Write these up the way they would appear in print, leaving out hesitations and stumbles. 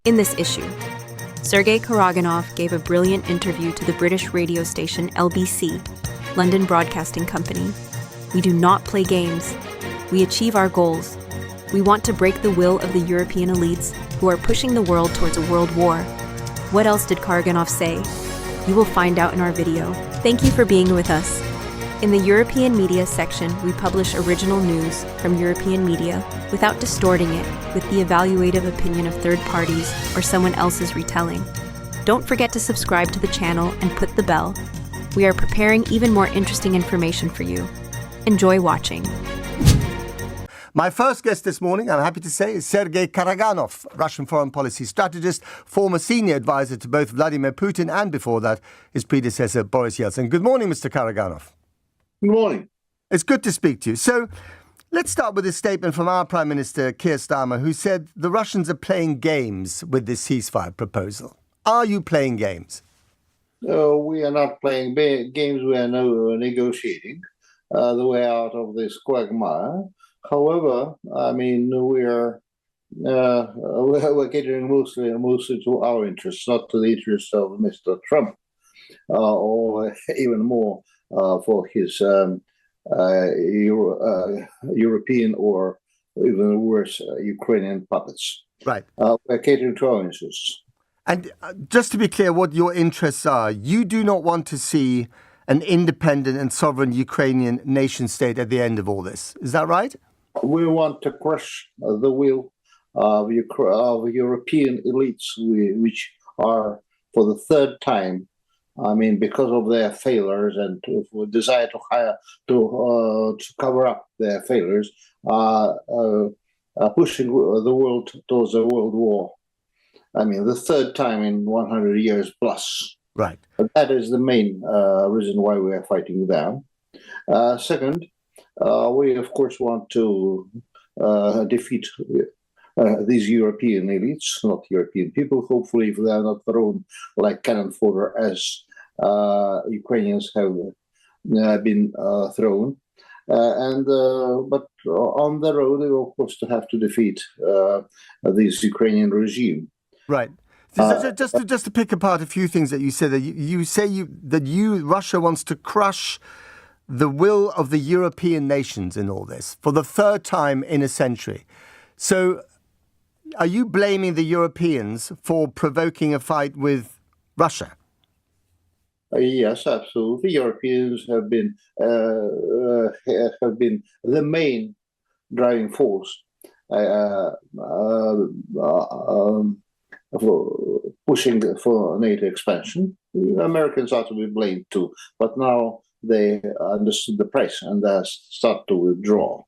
In this issue, Sergey Karaganov gave a brilliant interview to the British radio station LBC, London Broadcasting Company. We do not play games. We achieve our goals. We want to break the will of the European elites who are pushing the world towards a world war. What else did Karaganov say? You will find out in our video. Thank you for being with us. In the European media section, we publish original news from European media without distorting it with the evaluative opinion of third parties or someone else's retelling. Don't forget to subscribe to the channel and put the bell. We are preparing even more interesting information for you. Enjoy watching. My first guest this morning, I'm happy to say, is Sergey Karaganov, Russian foreign policy strategist, former senior advisor to both Vladimir Putin and, before that, his predecessor, Boris Yeltsin. Good morning, Mr. Karaganov. Good morning. It's good to speak to you. So let's start with a statement from our Prime Minister, Keir Starmer, who said the Russians are playing games with this ceasefire proposal. Are you playing games? We are not playing games. We are negotiating the way out of this quagmire. However, I mean, we're catering mostly to our interests, not to the interests of Mr. Trump, or even more for his European or even worse, Ukrainian puppets. Right. We're catering to our interests. And just to be clear what your interests are, you do not want to see an independent and sovereign Ukrainian nation state at the end of all this. Is that right? We want to crush the will of European elites, which are, for the third time, I mean, because of their failures and desire to cover up their failures, pushing the world towards a world war. I mean, the third time in 100 years plus. Right. That is the main reason why we are fighting them. Second, we, of course, want to defeat these European elites, not European people, hopefully, if they are not thrown like cannon fodder as Ukrainians have been thrown. But on the road, we of course to have to defeat this Ukrainian regime. Right. So just to pick apart a few things that you said, that Russia wants to crush the will of the European nations in all this for the third time in a century. So are you blaming the Europeans for provoking a fight with Russia? Yes, absolutely. Europeans have been the main driving force for pushing for NATO expansion. Americans are to be blamed too, but now they understood the price and they start to withdraw.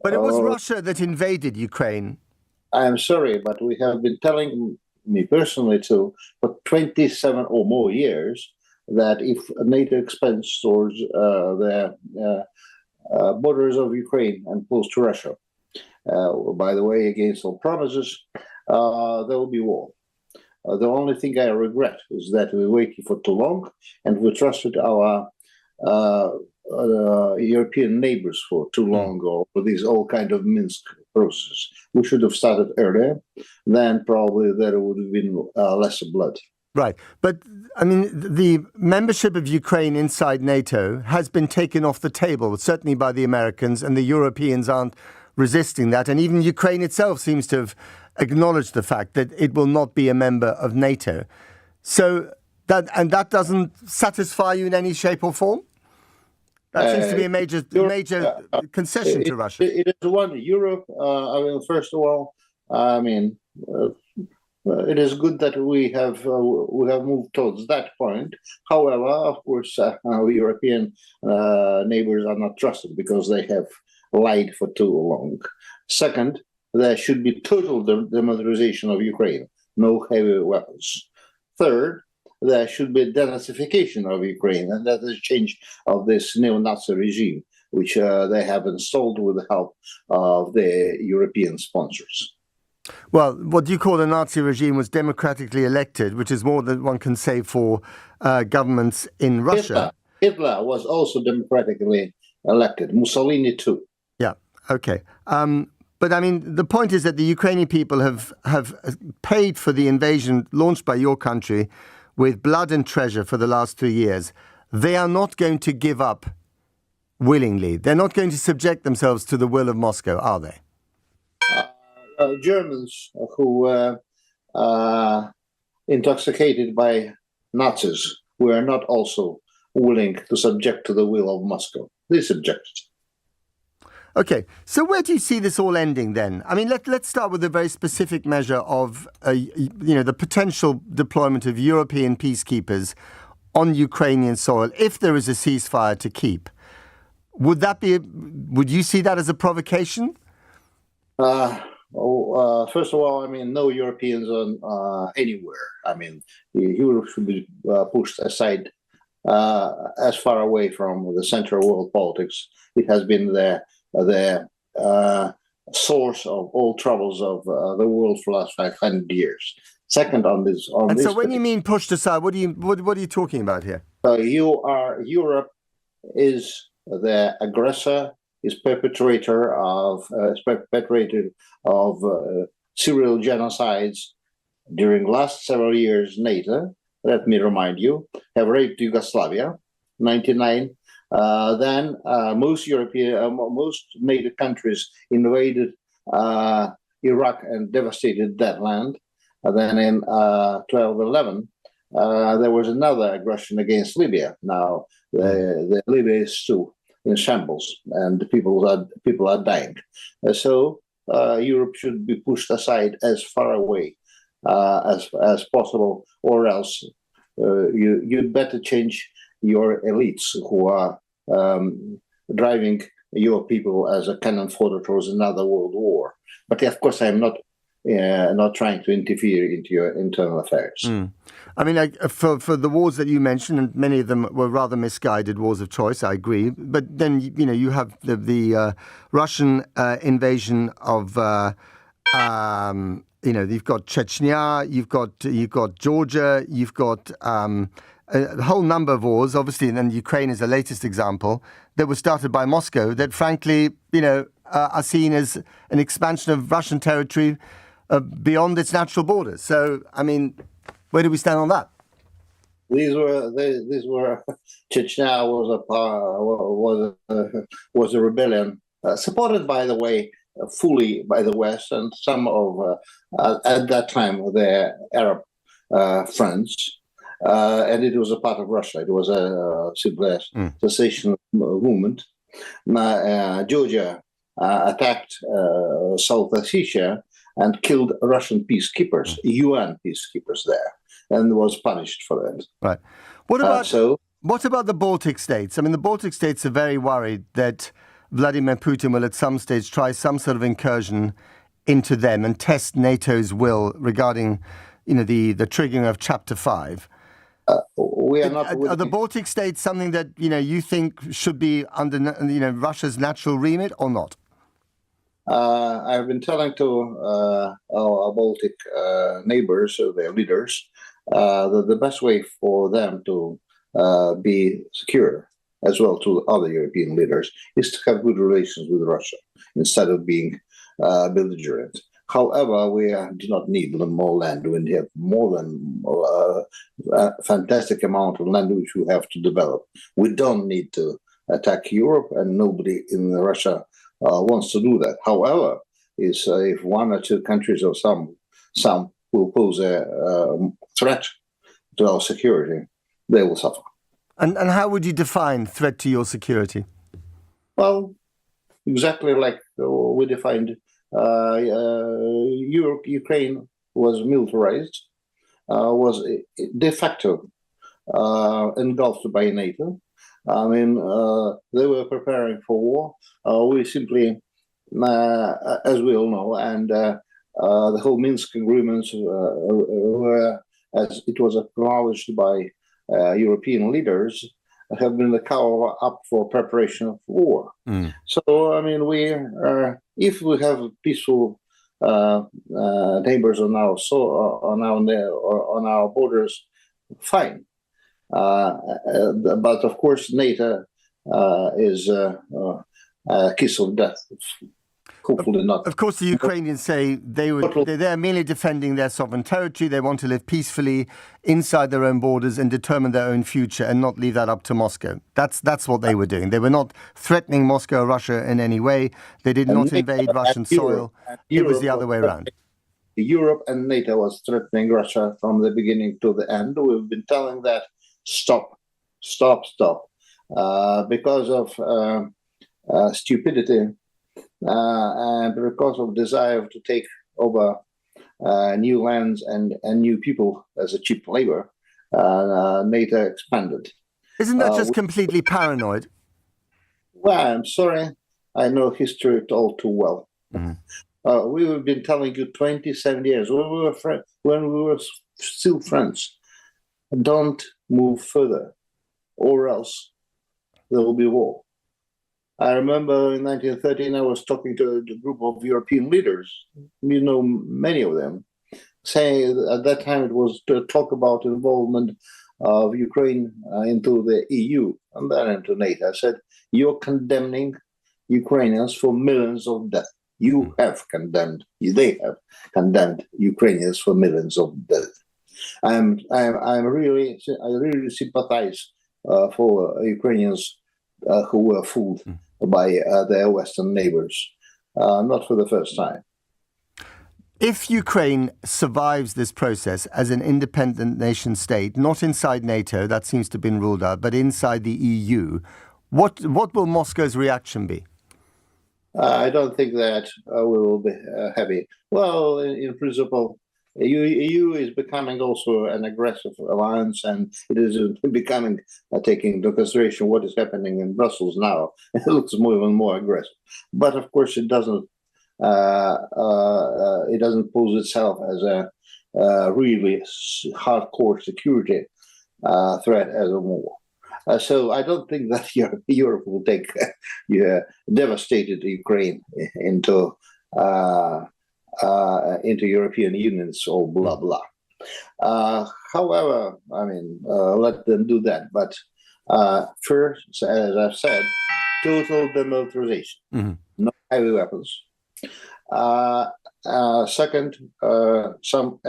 But it was Russia that invaded Ukraine. I am sorry, but we have been telling, me personally too, for 27 or more years, that if NATO expands towards the borders of Ukraine and pulls to Russia, by the way, against all promises, there will be war. The only thing I regret is that we waited for too long and we trusted our European neighbors for too long, or for these all kind of Minsk processes. We should have started earlier, then probably there would have been less blood. Right. But, I mean, the membership of Ukraine inside NATO has been taken off the table, certainly by the Americans, and the Europeans aren't resisting that. And even Ukraine itself seems to have acknowledged the fact that it will not be a member of NATO. So that doesn't satisfy you in any shape or form? That seems to be a major concession to Russia. It is one. Europe, I mean, first of all, I mean, it is good that we have moved towards that point. However, of course, our European neighbors are not trusted because they have lied for too long. Second, there should be total demilitarization of Ukraine, no heavy weapons. Third, there should be denazification of Ukraine, and that is a change of this neo-Nazi regime, which they have installed with the help of the European sponsors. Well, what you call the Nazi regime was democratically elected, which is more than one can say for governments in Russia. Hitler was also democratically elected. Mussolini too. Yeah. Okay. But I mean, the point is that the Ukrainian people have paid for the invasion launched by your country with blood and treasure for the last 3 years. They are not going to give up willingly. They're not going to subject themselves to the will of Moscow, are they? Germans who were intoxicated by Nazis were not also willing to subject to the will of Moscow. They subjected. Okay, so where do you see this all ending then? I mean, let's start with a very specific measure of, the potential deployment of European peacekeepers on Ukrainian soil if there is a ceasefire to keep. Would you see that as a provocation? First of all, I mean, no Europeans on anywhere. I mean, Europe should be pushed aside as far away from the central world politics. It has been the source of all troubles of the world for the last 500 years. Second, so when you mean pushed aside, what are you talking about here? Europe is the aggressor, is perpetrator of serial genocides during last several years. NATO, let me remind you, have raped Yugoslavia, 1999. Then most NATO countries invaded Iraq and devastated that land. And then in 12/11, there was another aggression against Libya. Now the Libya is still in shambles, and people are dying. So Europe should be pushed aside as far away as possible, or else you'd better change your elites who are driving your people as a cannon fodder towards another world war. But of course, I'm not trying to interfere into your internal affairs. I mean, for the wars that you mentioned, and many of them were rather misguided wars of choice, I agree. But then, you have the Russian invasion of, you've got Chechnya, you've got Georgia, you've got a whole number of wars, obviously, and then Ukraine is the latest example, that was started by Moscow that, frankly, are seen as an expansion of Russian territory beyond its natural borders. So, I mean, where do we stand on that? These were Chechnya was a rebellion supported, by the way, fully by the West and some of at that time their Arab friends. And it was a part of Russia. It was a civil secession movement. Georgia attacked South Ossetia and killed Russian peacekeepers, UN peacekeepers there, and was punished for that. Right. What about the Baltic states? I mean, the Baltic states are very worried that Vladimir Putin will at some stage try some sort of incursion into them and test NATO's will regarding, the triggering of Chapter 5. We are not. Are the Baltic states something that you think should be under Russia's natural remit or not? I've been telling to our Baltic neighbors, their leaders, that the best way for them to be secure, as well to other European leaders, is to have good relations with Russia instead of being belligerent. However, we do not need more land. We have more than a fantastic amount of land which we have to develop. We don't need to attack Europe, and nobody in Russia wants to do that. However, if one or two countries or some will pose a threat to our security, they will suffer. And how would you define threat to your security? Well, exactly like we defined Ukraine was militarized, was de facto engulfed by NATO. I mean, they were preparing for war. We simply, as we all know, and the whole Minsk agreements were, as it was acknowledged by European leaders, have been the cover up for preparation of war. So, I mean, if we have peaceful neighbors on our borders, fine. But of course, NATO is a kiss of death hopefully not. Of course, the Ukrainians say they're merely defending their sovereign territory. They want to live peacefully inside their own borders and determine their own future and not leave that up to Moscow. That's what they were doing. They were not threatening Moscow or Russia in any way. They did not invade Russian soil. It was the other way around. Europe and NATO was threatening Russia from the beginning to the end. We've been telling that stop, because of stupidity and because of desire to take over new lands and new people as a cheap labor. NATO expanded. Isn't that just completely paranoid? Well, I'm sorry. I know history all too well. Mm-hmm. We have been telling you 27 years when we were still friends. Don't move further, or else there will be war. I remember in 1913 I was talking to a group of European leaders, many of them, saying at that time it was to talk about involvement of Ukraine into the EU and then into NATO. I said, you're condemning Ukrainians for millions of deaths. They have condemned Ukrainians for millions of deaths. I really sympathize for Ukrainians who were fooled by their Western neighbors, not for the first time. If Ukraine survives this process as an independent nation state, not inside NATO, that seems to have been ruled out, but inside the EU, what will Moscow's reaction be? I don't think that we will be happy. Well, in principle, EU is becoming also an aggressive alliance, and it is becoming, taking into consideration what is happening in Brussels now, it looks more and more aggressive. But of course, it doesn't pose itself as a really hardcore security threat as a war. So I don't think that Europe will take devastated Ukraine into European unions or blah blah. However, let them do that. But first, as I've said, total demilitarization, no heavy weapons. Second, some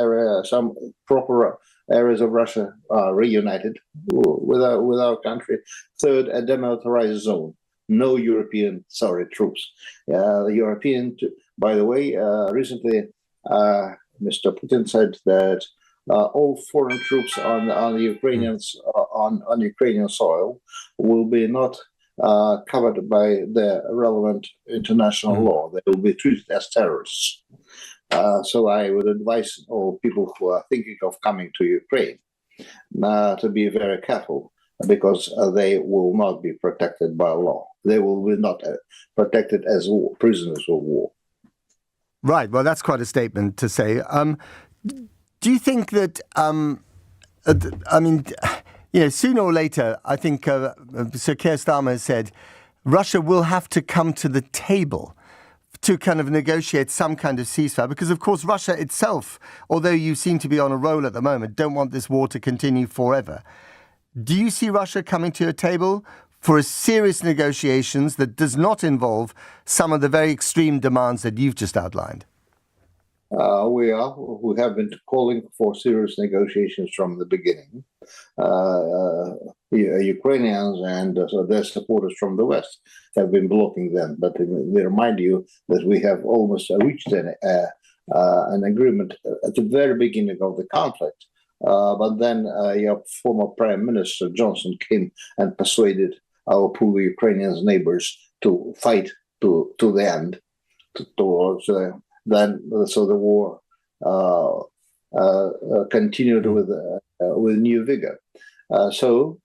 proper areas of Russia are reunited with our country. Third, a demilitarized zone. No European troops. The European, by the way, recently Mr. Putin said that all foreign troops on the Ukrainians on Ukrainian soil will be not covered by the relevant international law. They will be treated as terrorists. So I would advise all people who are thinking of coming to Ukraine to be very careful, because they will not be protected by law. They will be not protected as prisoners of war. Right. Well, that's quite a statement to say. Do you think that, sooner or later, I think Sir Keir Starmer has said, Russia will have to come to the table to kind of negotiate some kind of ceasefire, because, of course, Russia itself, although you seem to be on a roll at the moment, don't want this war to continue forever. Do you see Russia coming to a table for a serious negotiations that does not involve some of the very extreme demands that you've just outlined? We have been calling for serious negotiations from the beginning. Ukrainians and their supporters from the West have been blocking them. But we remind you that we have almost reached an agreement at the very beginning of the conflict. But then your former Prime Minister Johnson came and persuaded our poor Ukrainian neighbors to fight to the end, towards so the war continued with new vigor. So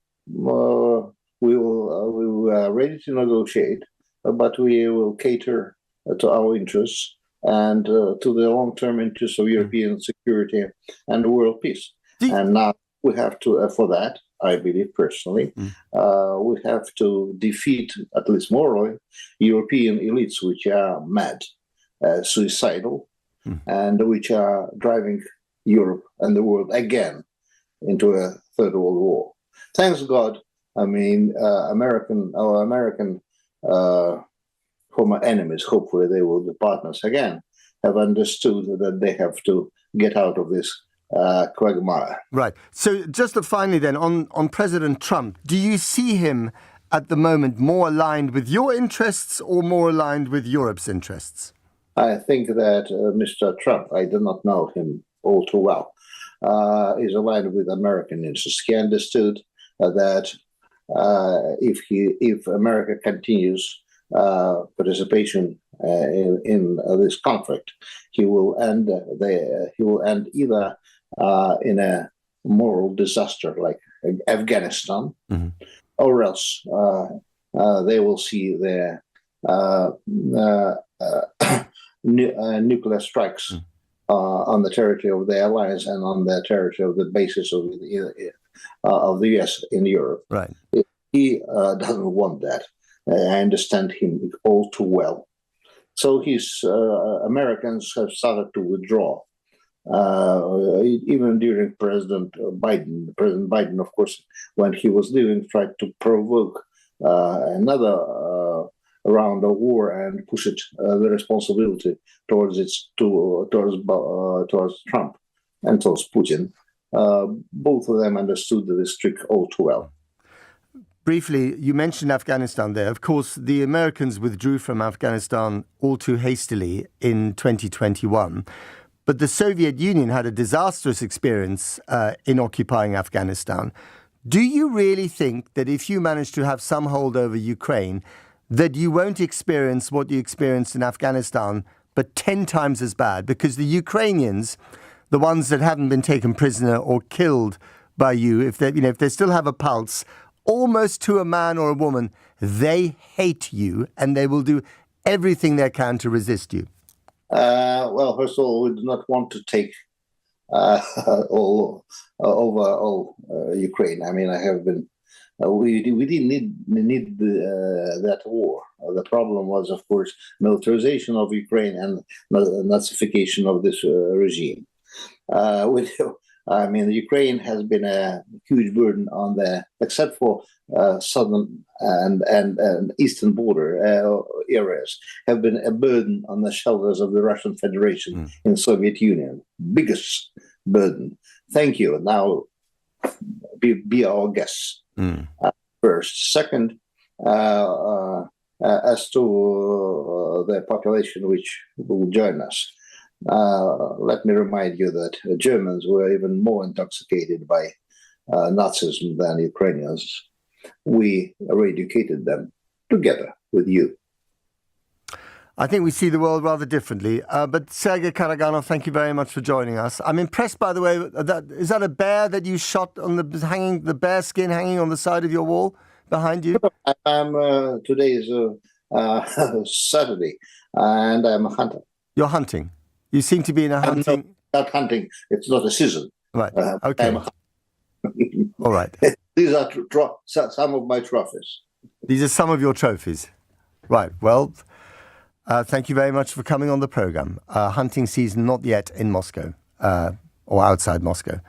we are ready to negotiate, but we will cater to our interests and to the long-term interests of European security and world peace. And now we have to, for that, I believe personally, we have to defeat, at least morally, European elites which are mad, suicidal, and which are driving Europe and the world again into a third world war. Thanks God, our American former enemies, hopefully they will be partners again, have understood that they have to get out of this quagmire. Right. So just finally then, on President Trump, do you see him at the moment more aligned with your interests or more aligned with Europe's interests? I think that Mr. Trump, I do not know him all too well, is aligned with American interests. He understood that if America continues participation in this conflict, he will end either in a moral disaster like Afghanistan, or else they will see their nuclear strikes on the territory of the alliance and on the territory of the bases of the U.S. in Europe. Right. He doesn't want that. I understand him all too well. So his Americans have started to withdraw. Even during President Biden, of course, when he was leaving, tried to provoke another round of war and push it the responsibility towards Trump and towards Putin. Both of them understood this trick all too well. Briefly, you mentioned Afghanistan there. Of course, the Americans withdrew from Afghanistan all too hastily in 2021. But the Soviet Union had a disastrous experience in occupying Afghanistan. Do you really think that if you manage to have some hold over Ukraine, that you won't experience what you experienced in Afghanistan, but 10 times as bad? Because the Ukrainians, the ones that haven't been taken prisoner or killed by you, if they still have a pulse, almost to a man or a woman, they hate you and they will do everything they can to resist you. Well, first of all, we do not want to take over all Ukraine. I mean, we didn't need that war. The problem was, of course, militarization of Ukraine and Nazification of this regime. I mean, Ukraine has been a huge burden on except for southern and eastern border areas, have been a burden on the shoulders of the Russian Federation in Soviet Union. Biggest burden. Thank you. Now, be our guests. First. Second, as to the population which will join us, let me remind you that Germans were even more intoxicated by Nazism than Ukrainians. We eradicated them together with you. I think we see the world rather differently. But Sergey Karaganov, thank you very much for joining us. I'm impressed, by the way, is that a bear that you shot on the bear skin hanging on the side of your wall behind you? Today is Saturday, and I'm a hunter. You're hunting. You seem to be in a hunting. Not hunting. It's not a season. Right. Okay. All right. These are some of my trophies. These are some of your trophies. Right. Well, thank you very much for coming on the program. Hunting season not yet in Moscow or outside Moscow,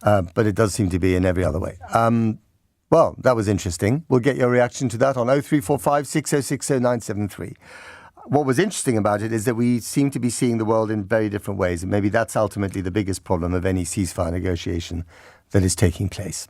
but it does seem to be in every other way. Well, that was interesting. We'll get your reaction to that on 0345 6060 973. What was interesting about it is that we seem to be seeing the world in very different ways, and maybe that's ultimately the biggest problem of any ceasefire negotiation that is taking place.